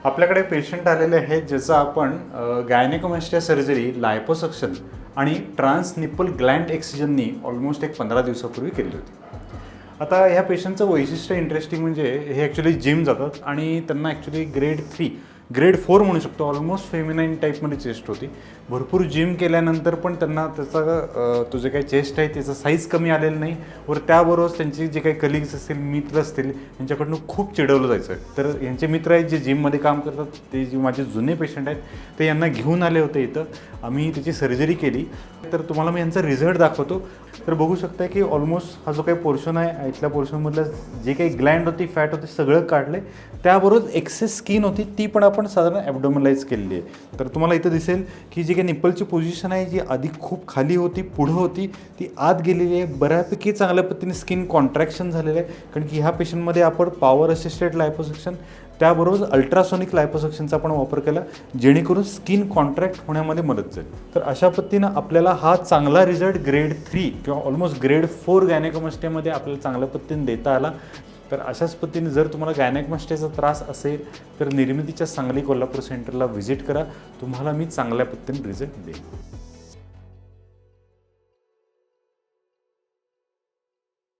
आपल्याकडे पेशंट आलेले आहेत ज्याचं आपण गायनेकोमॅस्टिया सर्जरी लायपोसक्शन आणि ट्रान्स निप्पल ग्लँड एक्सिजननी ऑलमोस्ट 15 दिवसापूर्वी केली होती. आता ह्या पेशंटचं वैशिष्ट्य इंटरेस्टिंग म्हणजे हे ॲक्च्युली जिम जातात आणि त्यांना ॲक्च्युली ग्रेड 4 म्हणू शकतो, ऑलमोस्ट फेमिनाईन टाईपमध्ये चेस्ट होती. भरपूर जिम केल्यानंतर पण त्यांना त्याचा तो जे काही चेस्ट आहे त्याचं साईज कमी आलेलं नाही. वर त्याबरोबर त्यांचे जे काही कलिग्स असतील, मित्र असतील, यांच्याकडून खूप चिडवलं जायचं. तर यांचे मित्र आहेत जे जिममध्ये काम करतात, ते जे माझे जुने पेशंट आहेत ते यांना घेऊन आले होते इथं. आम्ही त्याची सर्जरी केली. तर तुम्हाला मी यांचा रिझल्ट दाखवतो. तर बघू शकता की ऑलमोस्ट हा जो काही पोर्शन आहे, इथल्या पोर्शनमधलं जे काही ग्लँड होती, फॅट होती, सगळं काढले. त्याबरोबर एक्सेस स्किन होती ती पण आपण साधारण ॲबडोमिनलाइज केलेली आहे. तर तुम्हाला इथं दिसेल की जी काही निप्पलची पोझिशन आहे जी आधी खूप खाली होती, पुढं होती, ती आत गेलेली आहे. बऱ्यापैकी चांगल्या पद्धतीने स्किन कॉन्ट्रॅक्शन झालेलं आहे. कारण की ह्या पेशंटमध्ये आपण पॉवर असिस्टेड लायपोसक्शन त्याबरोबर अल्ट्रासोनिक लायपोसक्शनचा आपण वापर केला, जेणेकरून स्किन कॉन्ट्रॅक्ट होण्यामध्ये मदत झाली. तर अशा पद्धतीनं आपल्याला हा चांगला रिझल्ट ग्रेड 3 किंवा ऑलमोस्ट ग्रेड 4 गायनेकोमॅस्टियामध्ये आपल्याला चांगल्या पद्धतीने देता आला. तर अशाच पद्धतीने जर तुम्हाला गायनेकोमॅस्टियाचा त्रास असेल तर निर्मितीच्या सांगली कोल्हापूर सेंटरला व्हिजिट करा. तुम्हाला मी चांगल्या पद्धतीने रिझल्ट देईन.